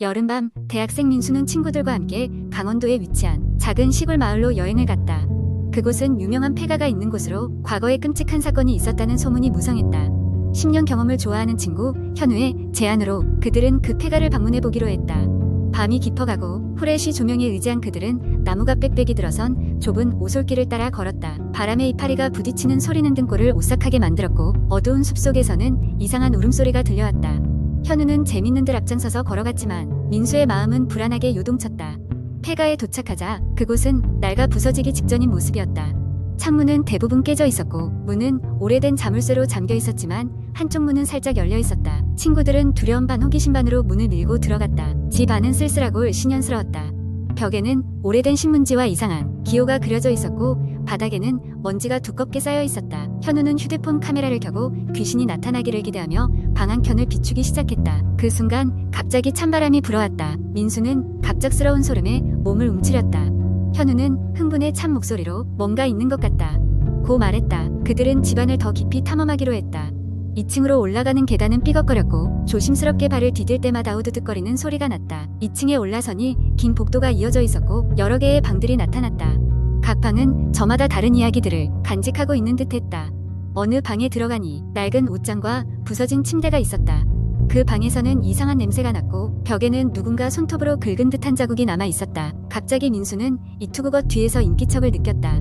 여름밤 대학생 민수는 친구들과 함께 강원도에 위치한 작은 시골 마을로 여행을 갔다. 그곳은 유명한 폐가가 있는 곳으로 과거에 끔찍한 사건이 있었다는 소문이 무성했다. 10년 경험을 좋아하는 친구 현우의 제안으로 그들은 그 폐가를 방문해보기로 했다. 밤이 깊어가고 후레쉬 조명에 의지한 그들은 나무가 빽빽이 들어선 좁은 오솔길을 따라 걸었다. 바람에 이파리가 부딪히는 소리는 등골을 오싹하게 만들었고 어두운 숲속에서는 이상한 울음소리가 들려왔다. 현우는 재밌는 듯 앞장서서 걸어갔지만 민수의 마음은 불안하게 요동쳤다. 폐가에 도착하자 그곳은 낡아 부서지기 직전인 모습이었다. 창문은 대부분 깨져 있었고 문은 오래된 자물쇠로 잠겨 있었지만 한쪽 문은 살짝 열려 있었다. 친구들은 두려움 반 호기심 반으로 문을 밀고 들어갔다. 집 안은 쓸쓸하고 신년스러웠다. 벽에는 오래된 신문지와 이상한 기호가 그려져 있었고 바닥에는 먼지가 두껍게 쌓여 있었다. 현우는 휴대폰 카메라를 켜고 귀신이 나타나기를 기대하며 방 한켠을 비추기 시작했다. 그 순간 갑자기 찬바람이 불어왔다. 민수는 갑작스러운 소름에 몸을 움츠렸다. 현우는 흥분에 찬 목소리로 뭔가 있는 것 같다 고 말했다. 그들은 집안을 더 깊이 탐험하기로 했다. 2층으로 올라가는 계단은 삐걱거렸고 조심스럽게 발을 디딜 때마다 우드득거리는 소리가 났다. 2층에 올라서니 긴 복도가 이어져 있었고 여러 개의 방들이 나타났다. 각 방은 저마다 다른 이야기들을 간직하고 있는 듯했다. 어느 방에 들어가니 낡은 옷장과 부서진 침대가 있었다. 그 방에서는 이상한 냄새가 났고 벽에는 누군가 손톱으로 긁은 듯한 자국이 남아 있었다. 갑자기 민수는 이투구것 뒤에서 인기척을 느꼈다.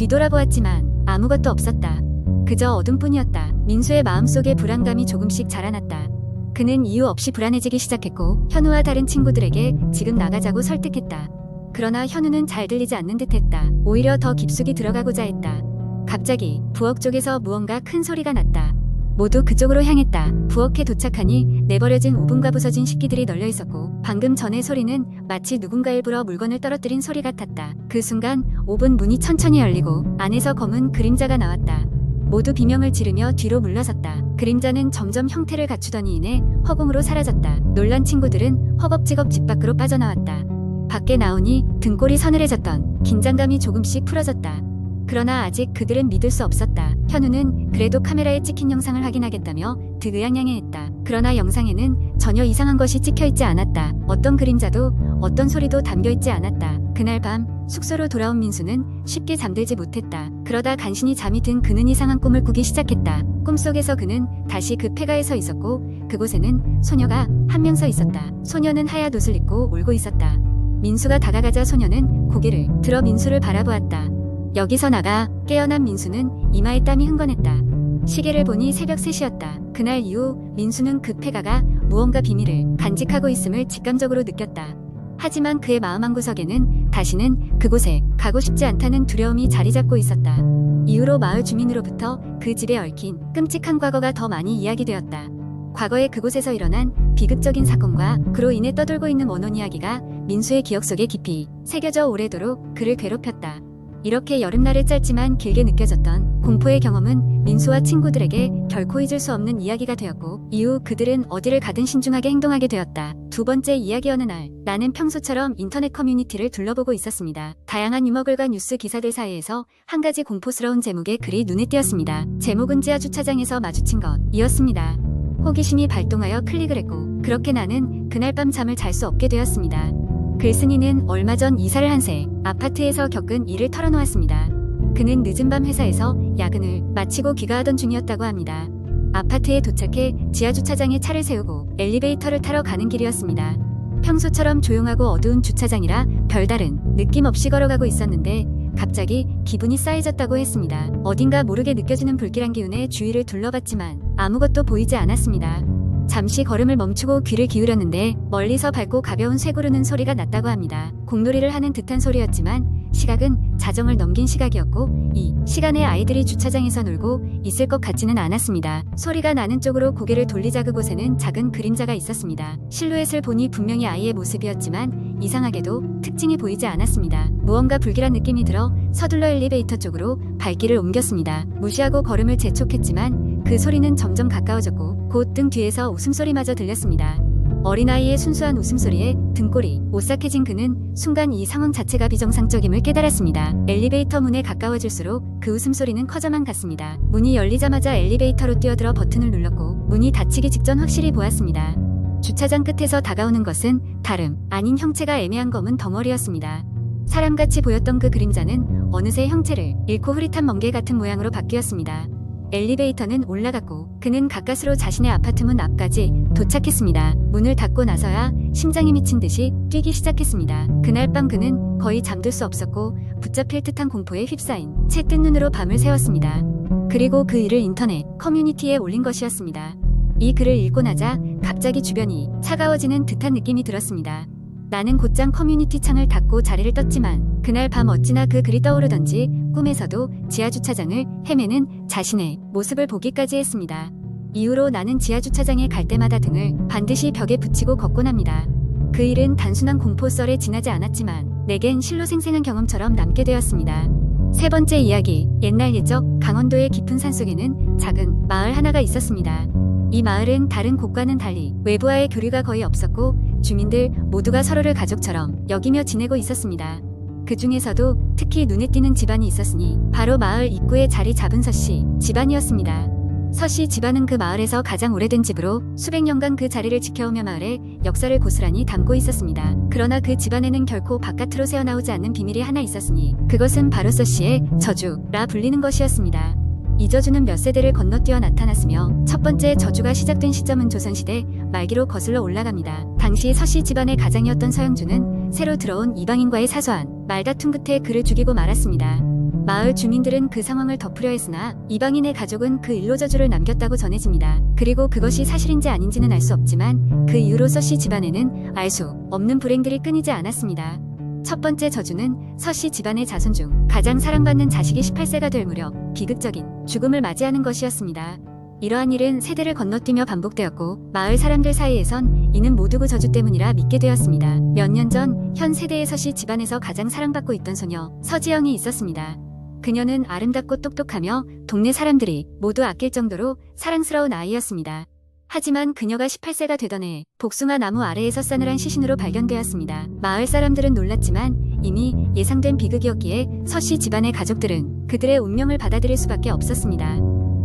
뒤돌아보았지만 아무것도 없었다. 그저 어둠뿐이었다. 민수의 마음속에 불안감이 조금씩 자라났다. 그는 이유 없이 불안해지기 시작했고 현우와 다른 친구들에게 지금 나가자고 설득했다. 그러나 현우는 잘 들리지 않는 듯했다. 오히려 더 깊숙이 들어가고자 했다. 갑자기 부엌 쪽에서 무언가 큰 소리가 났다. 모두 그쪽으로 향했다. 부엌에 도착하니 내버려진 오븐과 부서진 식기들이 널려 있었고 방금 전의 소리는 마치 누군가 일부러 물건을 떨어뜨린 소리 같았다. 그 순간 오븐 문이 천천히 열리고 안에서 검은 그림자가 나왔다. 모두 비명을 지르며 뒤로 물러섰다. 그림자는 점점 형태를 갖추더니 이내 허공으로 사라졌다. 놀란 친구들은 허겁지겁 집 밖으로 빠져나왔다. 밖에 나오니 등골이 서늘해졌던 긴장감이 조금씩 풀어졌다. 그러나 아직 그들은 믿을 수 없었다. 현우는 그래도 카메라에 찍힌 영상을 확인하겠다며 득의양양해했다. 그러나 영상에는 전혀 이상한 것이 찍혀있지 않았다. 어떤 그림자도 어떤 소리도 담겨있지 않았다. 그날 밤 숙소로 돌아온 민수는 쉽게 잠들지 못했다. 그러다 간신히 잠이 든 그는 이상한 꿈을 꾸기 시작했다. 꿈속에서 그는 다시 그 폐가에 서 있었고 그곳에는 소녀가 한 명 서 있었다. 소녀는 하얀 옷을 입고 울고 있었다. 민수가 다가가자 소녀는 고개를 들어 민수를 바라보았다. 여기서 나가. 깨어난 민수는 이마에 땀이 흥건했다. 시계를 보니 새벽 3시였다. 그날 이후 민수는 그 폐가가 무언가 비밀을 간직하고 있음을 직감적으로 느꼈다. 하지만 그의 마음 한구석에는 다시는 그곳에 가고 싶지 않다는 두려움이 자리 잡고 있었다. 이후로 마을 주민으로부터 그 집에 얽힌 끔찍한 과거가 더 많이 이야기되었다. 과거에 그곳에서 일어난 비극적인 사건과 그로 인해 떠돌고 있는 원혼 이야기가 민수의 기억 속에 깊이 새겨져 오래도록 그를 괴롭혔다. 이렇게 여름날의 짧지만 길게 느껴졌던 공포의 경험은 민수와 친구들에게 결코 잊을 수 없는 이야기가 되었고 이후 그들은 어디를 가든 신중하게 행동하게 되었다. 두 번째 이야기. 어느 날 나는 평소처럼 인터넷 커뮤니티를 둘러보고 있었습니다. 다양한 유머글과 뉴스 기사들 사이에서 한 가지 공포스러운 제목의 글이 눈에 띄었습니다. 제목은 지하 주차장에서 마주친 것이었습니다. 호기심이 발동하여 클릭을 했고 그렇게 나는 그날 밤 잠을 잘 수 없게 되었습니다. 글쓴이는 얼마 전 이사를 한 새 아파트에서 겪은 일을 털어놓았습니다. 그는 늦은 밤 회사에서 야근을 마치고 귀가하던 중이었다고 합니다. 아파트에 도착해 지하주차장에 차를 세우고 엘리베이터를 타러 가는 길이었습니다. 평소처럼 조용하고 어두운 주차장이라 별다른 느낌 없이 걸어가고 있었는데 갑자기 기분이 싸해졌다고 했습니다. 어딘가 모르게 느껴지는 불길한 기운에 주위를 둘러봤지만 아무것도 보이지 않았습니다. 잠시 걸음을 멈추고 귀를 기울였는데 멀리서 밝고 가벼운 쇠 구르는 소리가 났다고 합니다. 공놀이를 하는 듯한 소리였지만 시각은 자정을 넘긴 시각이었고 이 시간에 아이들이 주차장에서 놀고 있을 것 같지는 않았습니다. 소리가 나는 쪽으로 고개를 돌리자 그곳에는 작은 그림자가 있었습니다. 실루엣을 보니 분명히 아이의 모습이었지만 이상하게도 특징이 보이지 않았습니다. 무언가 불길한 느낌이 들어 서둘러 엘리베이터 쪽으로 발길을 옮겼습니다. 무시하고 걸음을 재촉했지만 그 소리는 점점 가까워졌고 곧 등 뒤에서 웃음소리마저 들렸습니다. 어린아이의 순수한 웃음소리에 등골이 오싹해진 그는 순간 이 상황 자체가 비정상적임을 깨달았습니다. 엘리베이터 문에 가까워질수록 그 웃음소리는 커져만 갔습니다. 문이 열리자마자 엘리베이터로 뛰어들어 버튼을 눌렀고 문이 닫히기 직전 확실히 보았습니다. 주차장 끝에서 다가오는 것은 다름 아닌 형체가 애매한 검은 덩어리였습니다. 사람같이 보였던 그 그림자는 어느새 형체를 잃고 흐릿한 멍게 같은 모양으로 바뀌었습니다. 엘리베이터는 올라갔고 그는 가까스로 자신의 아파트 문 앞까지 도착했습니다. 문을 닫고 나서야 심장이 미친 듯이 뛰기 시작했습니다. 그날 밤 그는 거의 잠들 수 없었고 붙잡힐 듯한 공포에 휩싸인 채 뜬 눈으로 밤을 새웠습니다. 그리고 그 일을 인터넷 커뮤니티에 올린 것이었습니다. 이 글을 읽고 나자 갑자기 주변이 차가워지는 듯한 느낌이 들었습니다. 나는 곧장 커뮤니티 창을 닫고 자리를 떴지만 그날 밤 어찌나 그 글이 떠오르던지 꿈에서도 지하주차장을 헤매는 자신의 모습을 보기까지 했습니다. 이후로 나는 지하주차장에 갈 때마다 등을 반드시 벽에 붙이고 걷곤 합니다. 그 일은 단순한 공포썰에 지나지 않았지만 내겐 실로 생생한 경험처럼 남게 되었습니다. 세 번째 이야기, 옛날 옛적 강원도의 깊은 산속에는 작은 마을 하나가 있었습니다. 이 마을은 다른 곳과는 달리 외부와의 교류가 거의 없었고 주민들 모두가 서로를 가족처럼 여기며 지내고 있었습니다. 그 중에서도 특히 눈에 띄는 집안이 있었으니 바로 마을 입구에 자리 잡은 서씨 집안이었습니다. 서씨 집안은 그 마을에서 가장 오래된 집으로 수백 년간 그 자리를 지켜오며 마을의 역사를 고스란히 담고 있었습니다. 그러나 그 집안에는 결코 바깥으로 새어나오지 않는 비밀이 하나 있었으니 그것은 바로 서씨의 저주라 불리는 것이었습니다. 이 저주는 몇 세대를 건너뛰어 나타났으며 첫 번째 저주가 시작된 시점은 조선시대 말기로 거슬러 올라갑니다. 당시 서씨 집안의 가장이었던 서영주는 새로 들어온 이방인과의 사소한 말다툼 끝에 그를 죽이고 말았습니다. 마을 주민들은 그 상황을 덮으려 했으나 이방인의 가족은 그 일로 저주를 남겼다고 전해집니다. 그리고 그것이 사실인지 아닌지는 알 수 없지만 그 이후로 서씨 집안에는 알 수 없는 불행들이 끊이지 않았습니다. 첫 번째 저주는 서씨 집안의 자손 중 가장 사랑받는 자식이 18세가 될 무렵 비극적인 죽음을 맞이하는 것이었습니다. 이러한 일은 세대를 건너뛰며 반복되었고 마을 사람들 사이에선 이는 모두 그 저주 때문이라 믿게 되었습니다. 몇 년 전 현 세대의 서씨 집안에서 가장 사랑받고 있던 소녀 서지영이 있었습니다. 그녀는 아름답고 똑똑하며 동네 사람들이 모두 아낄 정도로 사랑스러운 아이였습니다. 하지만 그녀가 18세가 되던 해 복숭아 나무 아래에서 싸늘한 시신으로 발견되었습니다. 마을 사람들은 놀랐지만 이미 예상된 비극이었기에 서씨 집안의 가족들은 그들의 운명을 받아들일 수밖에 없었습니다.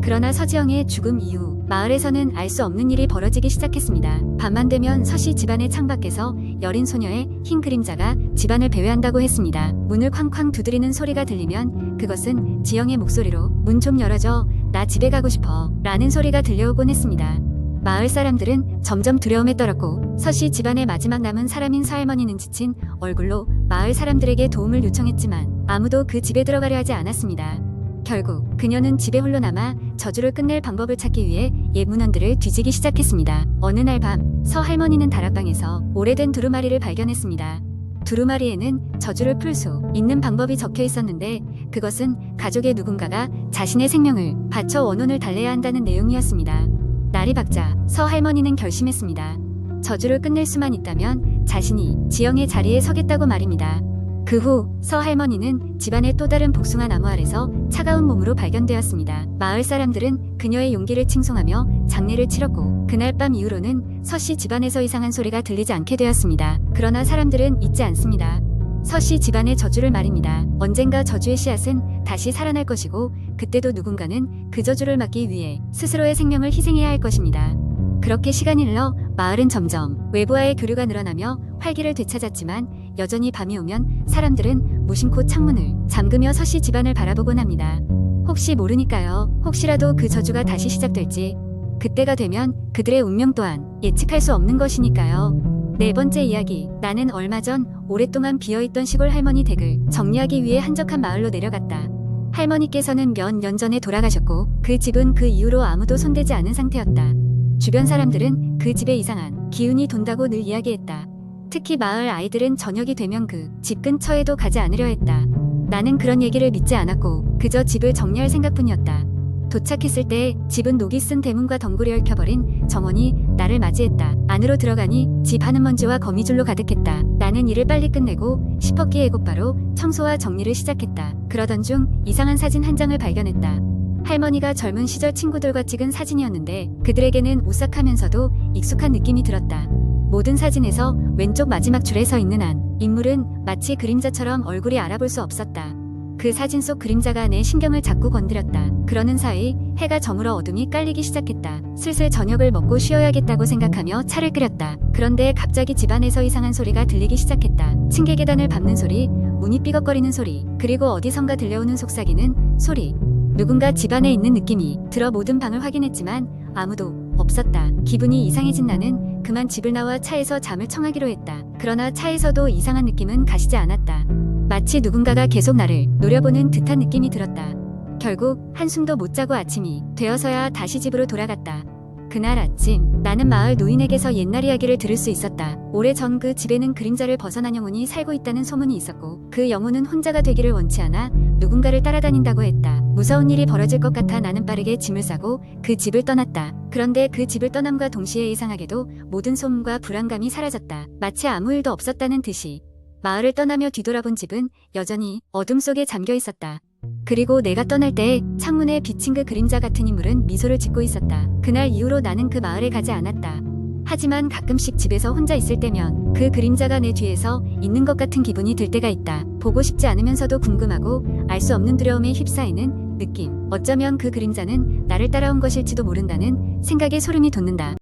그러나 서지영의 죽음 이후 마을에서는 알 수 없는 일이 벌어지기 시작했습니다. 밤만 되면 서씨 집안의 창밖에서 여린 소녀의 흰 그림자가 집안을 배회한다고 했습니다. 문을 쾅쾅 두드리는 소리가 들리면 그것은 지영의 목소리로 문 좀 열어줘, 나 집에 가고 싶어 라는 소리가 들려오곤 했습니다. 마을 사람들은 점점 두려움에 떨었고 서씨 집안의 마지막 남은 사람인 서할머니는 지친 얼굴로 마을 사람들에게 도움을 요청했지만 아무도 그 집에 들어가려 하지 않았습니다. 결국 그녀는 집에 홀로 남아 저주를 끝낼 방법을 찾기 위해 옛 문헌들을 뒤지기 시작했습니다. 어느 날 밤 서할머니는 다락방에서 오래된 두루마리를 발견했습니다. 두루마리에는 저주를 풀 수 있는 방법이 적혀 있었는데 그것은 가족의 누군가가 자신의 생명을 바쳐 원혼을 달래야 한다는 내용이었습니다. 날이 밝자 서할머니는 결심했습니다. 저주를 끝낼 수만 있다면 자신이 지영의 자리에 서겠다고 말입니다. 그 후 서할머니는 집안의 또 다른 복숭아 나무 아래서 차가운 몸으로 발견되었습니다. 마을 사람들은 그녀의 용기를 칭송하며 장례를 치렀고 그날 밤 이후로는 서씨 집안에서 이상한 소리가 들리지 않게 되었습니다. 그러나 사람들은 잊지 않습니다. 서씨 집안의 저주를 말입니다. 언젠가 저주의 씨앗은 다시 살아날 것이고 그때도 누군가는 그 저주를 막기 위해 스스로의 생명을 희생해야 할 것입니다. 그렇게 시간이 흘러 마을은 점점 외부와의 교류가 늘어나며 활기를 되찾았지만 여전히 밤이 오면 사람들은 무심코 창문을 잠그며 서씨 집안을 바라보곤 합니다. 혹시 모르니까요. 혹시라도 그 저주가 다시 시작될지. 그때가 되면 그들의 운명 또한 예측할 수 없는 것이니까요. 네 번째 이야기. 나는 얼마 전 오랫동안 비어있던 시골 할머니 댁을 정리하기 위해 한적한 마을로 내려갔다. 할머니께서는 몇 년 전에 돌아가셨고 그 집은 그 이후로 아무도 손대지 않은 상태였다. 주변 사람들은 그 집에 이상한 기운이 돈다고 늘 이야기했다. 특히 마을 아이들은 저녁이 되면 그 집 근처에도 가지 않으려 했다. 나는 그런 얘기를 믿지 않았고 그저 집을 정리할 생각뿐이었다. 도착했을 때 집은 녹이 쓴 대문과 덩굴이 얽혀버린 정원이 나를 맞이했다. 안으로 들어가니 집 안은 먼지와 거미줄로 가득했다. 나는 일을 빨리 끝내고 싶었기에 곧바로 청소와 정리를 시작했다. 그러던 중 이상한 사진 한 장을 발견했다. 할머니가 젊은 시절 친구들과 찍은 사진이었는데 그들에게는 오싹하면서도 익숙한 느낌이 들었다. 모든 사진에서 왼쪽 마지막 줄에 서 있는 한 인물은 마치 그림자처럼 얼굴이 알아볼 수 없었다. 그 사진 속 그림자가 내 신경을 자꾸 건드렸다. 그러는 사이 해가 저물어 어둠이 깔리기 시작했다. 슬슬 저녁을 먹고 쉬어야겠다고 생각하며 차를 끓였다. 그런데 갑자기 집안에서 이상한 소리가 들리기 시작했다. 층계 계단을 밟는 소리, 문이 삐걱거리는 소리, 그리고 어디선가 들려오는 속삭이는 소리. 누군가 집안에 있는 느낌이 들어 모든 방을 확인했지만 아무도 없었다. 기분이 이상해진 나는 그만 집을 나와 차에서 잠을 청하기로 했다. 그러나 차에서도 이상한 느낌은 가시지 않았다. 마치 누군가가 계속 나를 노려보는 듯한 느낌이 들었다. 결국 한숨도 못 자고 아침이 되어서야 다시 집으로 돌아갔다. 그날 아침 나는 마을 노인에게서 옛날 이야기를 들을 수 있었다. 오래전 그 집에는 그림자를 벗어난 영혼이 살고 있다는 소문이 있었고 그 영혼은 혼자가 되기를 원치 않아 누군가를 따라다닌다고 했다. 무서운 일이 벌어질 것 같아 나는 빠르게 짐을 싸고 그 집을 떠났다. 그런데 그 집을 떠남과 동시에 이상하게도 모든 소음과 불안감이 사라졌다. 마치 아무 일도 없었다는 듯이. 마을을 떠나며 뒤돌아본 집은 여전히 어둠 속에 잠겨 있었다. 그리고 내가 떠날 때 창문에 비친 그 그림자 같은 인물은 미소를 짓고 있었다. 그날 이후로 나는 그 마을에 가지 않았다. 하지만 가끔씩 집에서 혼자 있을 때면 그 그림자가 내 뒤에서 있는 것 같은 기분이 들 때가 있다. 보고 싶지 않으면서도 궁금하고 알 수 없는 두려움에 휩싸이는 느낌. 어쩌면 그 그림자는 나를 따라온 것일지도 모른다는 생각에 소름이 돋는다.